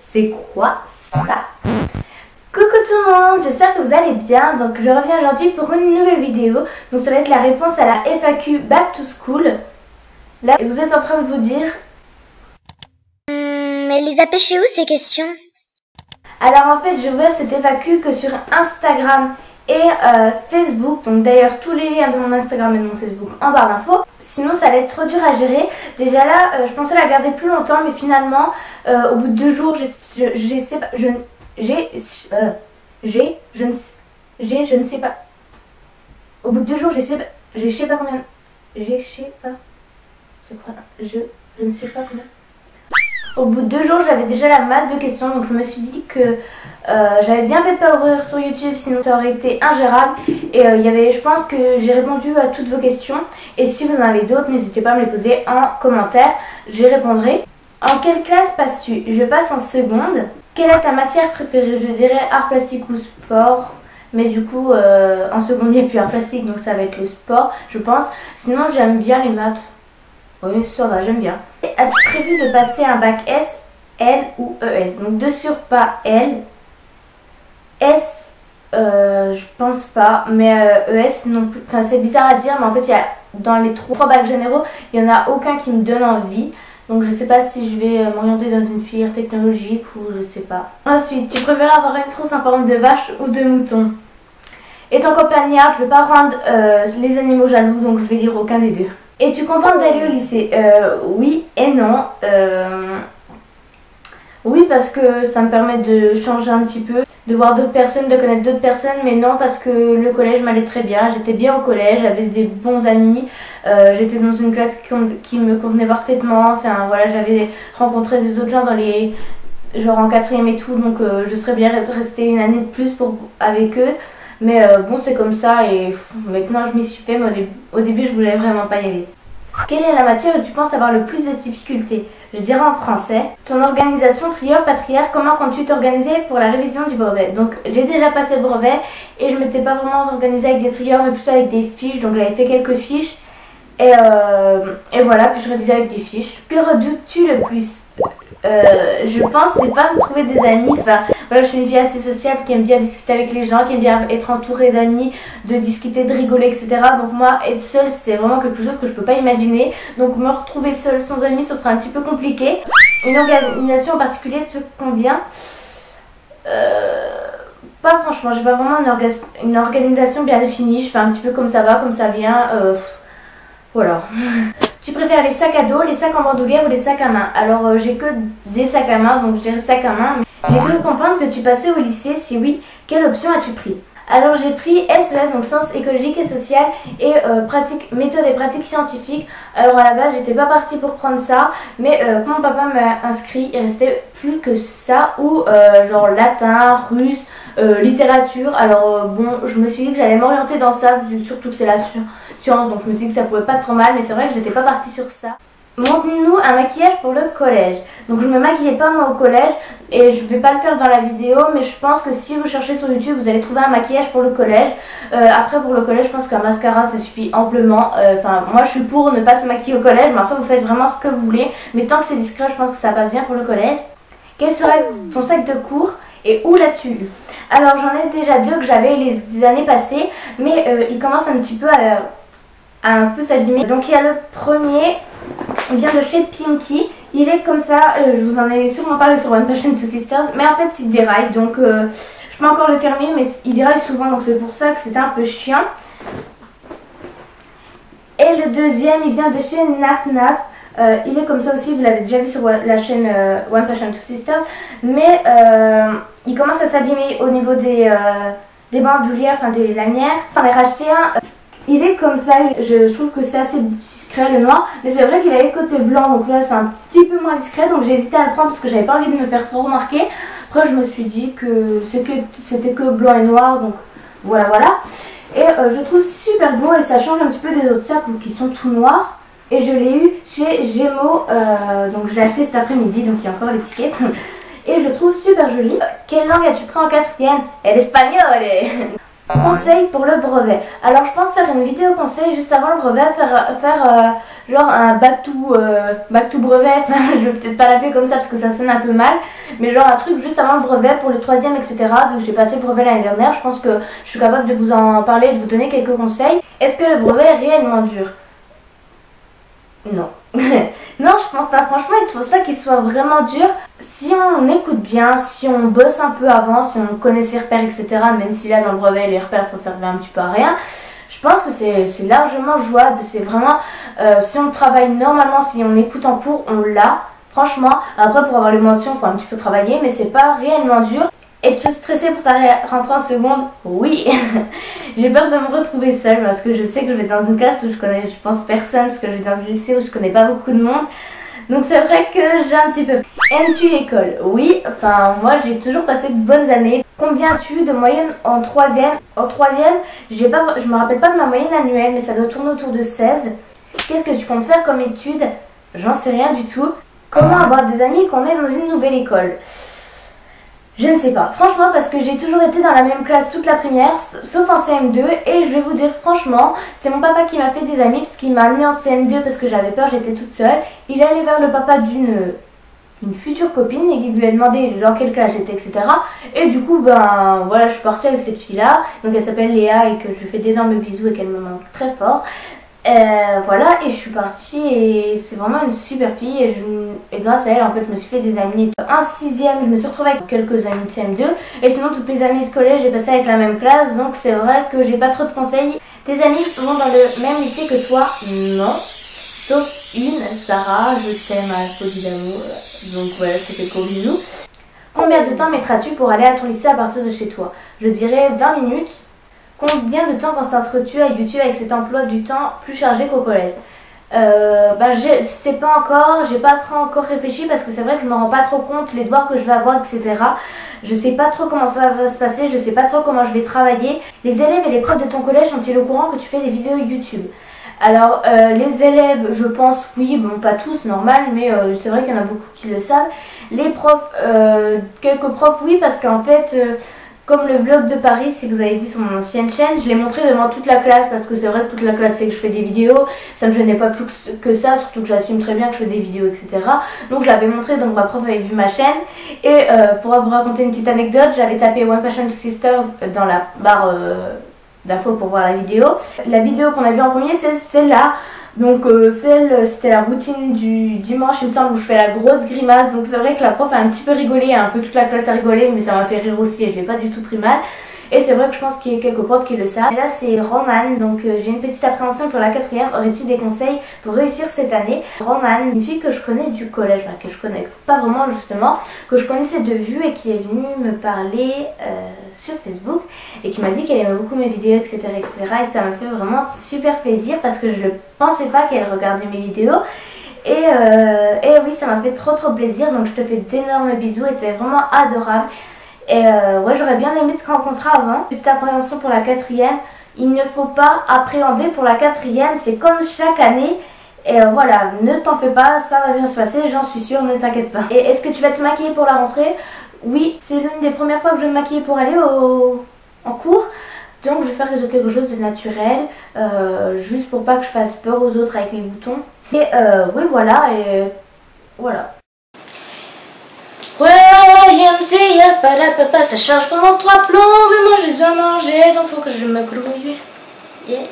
c'est quoi ça? Coucou tout le monde, j'espère que vous allez bien. Donc je reviens aujourd'hui pour une nouvelle vidéo. Donc ça va être la réponse à la FAQ Back to School. Là vous êtes en train de vous dire mais les a pêchées où ces questions? Alors en fait je vois cette FAQ que sur Instagram et Facebook. Donc d'ailleurs tous les liens de mon Instagram et de mon Facebook en barre d'infos. Sinon ça allait être trop dur à gérer. Déjà là je pensais la garder plus longtemps, mais finalement au bout de 2 jours je ne sais pas. Au bout de 2 jours je sais pas combien. C'est quoi? Je ne sais pas combien. Au bout de 2 jours j'avais déjà la masse de questions, donc je me suis dit que j'avais bien fait de pas ouvrir sur YouTube, sinon ça aurait été ingérable. Et je pense que j'ai répondu à toutes vos questions. Et si vous en avez d'autres, n'hésitez pas à me les poser en commentaire, j'y répondrai. En quelle classe passes-tu? Je passe en seconde. Quelle est ta matière préférée? Je dirais art plastique ou sport. Mais du coup, en seconde il n'y a plus art plastique, donc ça va être le sport, je pense. Sinon, j'aime bien les maths. Oui, ça va, j'aime bien. As-tu prévu de passer un bac S, L ou ES? Donc de sûr pas L. S, je pense pas. Mais ES non plus. Enfin, c'est bizarre à dire, mais en fait, dans les 3 bacs généraux, il n'y en a aucun qui me donne envie. Donc je sais pas si je vais m'orienter dans une filière technologique ou je sais pas. Ensuite, tu préfères avoir une trousse en forme de vache ou de mouton? Étant campagnarde, je vais pas rendre les animaux jaloux, donc je vais dire aucun des deux. Es-tu contente d'aller au lycée? Oui et non. Oui, parce que ça me permet de changer un petit peu, de voir d'autres personnes, de connaître d'autres personnes. Mais non, parce que le collège m'allait très bien. J'étais bien au collège, j'avais des bons amis. J'étais dans une classe qui me convenait parfaitement. Enfin voilà, j'avais rencontré des autres gens genre en 4e et tout. Donc je serais bien restée une année de plus avec eux. Mais bon, c'est comme ça et maintenant je m'y suis fait, mais au début je voulais vraiment pas y aller. Quelle est la matière où tu penses avoir le plus de difficultés? Je dirais en français. Ton organisation trieur, patriaire, comment comptes-tu t'organiser pour la révision du brevet? Donc j'ai déjà passé le brevet et je m'étais pas vraiment organisée avec des trieurs, mais plutôt avec des fiches. Donc j'avais fait quelques fiches et voilà, puis je révisais avec des fiches. Que redoutes-tu le plus? Je pense c'est pas me trouver des amis. Enfin voilà, je suis une fille assez sociable qui aime bien discuter avec les gens, qui aime bien être entourée d'amis, de discuter, de rigoler, etc. Donc moi être seule c'est vraiment quelque chose que je peux pas imaginer. Donc me retrouver seule sans amis ça sera un petit peu compliqué. Une organisation en particulier te convient? Pas franchement, j'ai pas vraiment une organisation bien définie. Je fais un petit peu comme ça va, comme ça vient. Voilà. Tu préfères les sacs à dos, les sacs en bandoulière ou les sacs à main? Alors j'ai que des sacs à main, donc je dirais sacs à main. J'ai cru comprendre que tu passais au lycée. Si oui, quelle option as-tu pris? Alors j'ai pris SES, donc sciences écologiques et sociales et méthode et pratique scientifique. Alors à la base j'étais pas partie pour prendre ça, mais quand mon papa m'a inscrit, il restait plus que ça, ou genre latin, russe, littérature. Alors bon, je me suis dit que j'allais m'orienter dans ça, surtout que c'est la science, donc je me suis dit que ça pouvait pas être trop mal, mais c'est vrai que j'étais pas partie sur ça. Montre-nous un maquillage pour le collège. Donc je me maquillais pas moi au collège et je vais pas le faire dans la vidéo, mais je pense que si vous cherchez sur YouTube vous allez trouver un maquillage pour le collège. Après pour le collège je pense qu'un mascara ça suffit amplement. Enfin moi je suis pour ne pas se maquiller au collège, mais après vous faites vraiment ce que vous voulez. Mais tant que c'est discret je pense que ça passe bien pour le collège. Quel serait ton sac de cours et où l'as-tu eu? Alors j'en ai déjà 2 que j'avais les années passées, mais il commence un petit peu à un peu s'abîmer. Donc il y a le premier, il vient de chez Pinky. Il est comme ça, je vous en ai sûrement parlé sur One Passion Two Sisters, mais en fait il déraille, donc je peux encore le fermer, mais il déraille souvent, donc c'est pour ça que c'était un peu chiant. Et le deuxième, il vient de chez Naf Naf. Il est comme ça aussi, vous l'avez déjà vu sur la chaîne One Passion Two Sisters, mais il commence à s'abîmer au niveau des bandoulières, enfin des lanières. J'en ai racheté un. Il est comme ça, je trouve que c'est assez discret le noir, mais c'est vrai qu'il a le côté blanc, donc là c'est un petit peu moins discret, donc j'ai hésité à le prendre parce que j'avais pas envie de me faire trop remarquer. Après je me suis dit que c'était que blanc et noir, donc voilà. Et je trouve super beau et ça change un petit peu des autres sacs qui sont tout noirs. Et je l'ai eu chez Gémeaux, donc je l'ai acheté cet après-midi, donc il y a encore l'étiquette. Et je trouve super joli. Quelle langue as-tu pris en 4e? L'espagnol. Conseil pour le brevet. Alors je pense faire une vidéo conseil juste avant le brevet, faire genre un back to brevet, je vais peut-être pas l'appeler comme ça parce que ça sonne un peu mal, mais genre un truc juste avant le brevet pour le troisième, etc. Vu que j'ai passé le brevet l'année dernière, je pense que je suis capable de vous en parler et de vous donner quelques conseils. Est-ce que le brevet est réellement dur? Non. Non, je pense pas. Franchement, il faut ça qu'il soit vraiment dur. Si on écoute bien, si on bosse un peu avant, si on connaît ses repères, etc. Même si là, dans le brevet, les repères, ça servait un petit peu à rien. Je pense que c'est largement jouable. C'est vraiment, si on travaille normalement, si on écoute en cours, on l'a. Franchement, après, pour avoir les mentions, il faut un petit peu travailler, mais c'est pas réellement dur. Es-tu stressée pour ta rentrée en seconde? Oui. J'ai peur de me retrouver seule parce que je sais que je vais dans une classe où je connais, je pense, personne, parce que je vais dans un lycée où je connais pas beaucoup de monde. Donc c'est vrai que j'ai un petit peu... Aimes-tu l'école? Oui, enfin moi j'ai toujours passé de bonnes années. Combien as-tu de moyenne en troisième? En troisième, je me rappelle pas de ma moyenne annuelle, mais ça doit tourner autour de 16. Qu'est-ce que tu comptes faire comme étude? J'en sais rien du tout. Comment avoir des amis quand on est dans une nouvelle école? Je ne sais pas, franchement, parce que j'ai toujours été dans la même classe toute la primaire, sauf en CM2, et je vais vous dire franchement, c'est mon papa qui m'a fait des amis, parce qu'il m'a amené en CM2 parce que j'avais peur, j'étais toute seule. Il est allé vers le papa d'une future copine et il lui a demandé dans quelle classe j'étais, etc. Et du coup, ben voilà, je suis partie avec cette fille-là, donc elle s'appelle Léa et que je lui fais d'énormes bisous et qu'elle me manque très fort. Voilà, et je suis partie et c'est vraiment une super fille et grâce à elle en fait je me suis fait des amis. En 6ème je me suis retrouvée avec quelques amis de CM2 et sinon toutes mes amies de collège j'ai passé avec la même classe, donc c'est vrai que j'ai pas trop de conseils. Tes amis vont dans le même lycée que toi? Non, sauf une, Sarah, je t'aime à la folie d'amour, donc voilà, je te fais gros bisous. Combien de temps mettras-tu pour aller à ton lycée à partir de chez toi? Je dirais 20 minutes. Combien de temps consacres-tu à YouTube avec cet emploi du temps plus chargé qu'au collège? Je sais pas encore, j'ai pas trop encore réfléchi parce que c'est vrai que je me rends pas trop compte les devoirs que je vais avoir, etc. Je sais pas trop comment ça va se passer, je sais pas trop comment je vais travailler. Les élèves et les profs de ton collège sont-ils au courant que tu fais des vidéos YouTube? Alors les élèves, je pense oui, bon pas tous, normal, mais c'est vrai qu'il y en a beaucoup qui le savent. Les profs, quelques profs oui, parce qu'en fait... comme le vlog de Paris, si vous avez vu sur mon ancienne chaîne, je l'ai montré devant toute la classe parce que c'est vrai que toute la classe sait que je fais des vidéos. Ça me gênait pas plus que ça, surtout que j'assume très bien que je fais des vidéos, etc. Donc je l'avais montré, donc ma prof avait vu ma chaîne. Et pour vous raconter une petite anecdote, j'avais tapé One Passion to Sisters dans la barre d'infos pour voir la vidéo. La vidéo qu'on a vue en premier, c'est celle-là. Donc c'était la routine du dimanche, il me semble, où je fais la grosse grimace. Donc c'est vrai que la prof a un petit peu rigolé, un peu toute la classe a rigolé, mais ça m'a fait rire aussi et je l'ai pas du tout pris mal. Et c'est vrai que je pense qu'il y a quelques profs qui le savent. Et là c'est Romane, donc j'ai une petite appréhension pour la 4ème. Aurais-tu des conseils pour réussir cette année? Romane, une fille que je connais du collège, enfin que je connais pas vraiment justement, que je connaissais de vue et qui est venue me parler sur Facebook et qui m'a dit qu'elle aimait beaucoup mes vidéos, etc., etc. Et ça m'a fait vraiment super plaisir parce que je ne pensais pas qu'elle regardait mes vidéos. Et oui, ça m'a fait trop plaisir, donc je te fais d'énormes bisous, et t'es vraiment adorable. Et ouais, j'aurais bien aimé te rencontrer avant. Petite appréhension pour la 4ème, il ne faut pas appréhender pour la 4ème, c'est comme chaque année. Et voilà, ne t'en fais pas, ça va bien se passer, j'en suis sûre, ne t'inquiète pas. Et est-ce que tu vas te maquiller pour la rentrée? Oui, c'est l'une des premières fois que je vais me maquiller pour aller en cours. Donc je vais faire quelque chose de naturel, juste pour pas que je fasse peur aux autres avec mes boutons. Et oui, voilà, et voilà. Ouais, YMC, y'a pas la papa, ça charge pendant 3 plombs, mais moi j'ai déjà mangé, donc faut que je me grouille. Yeah.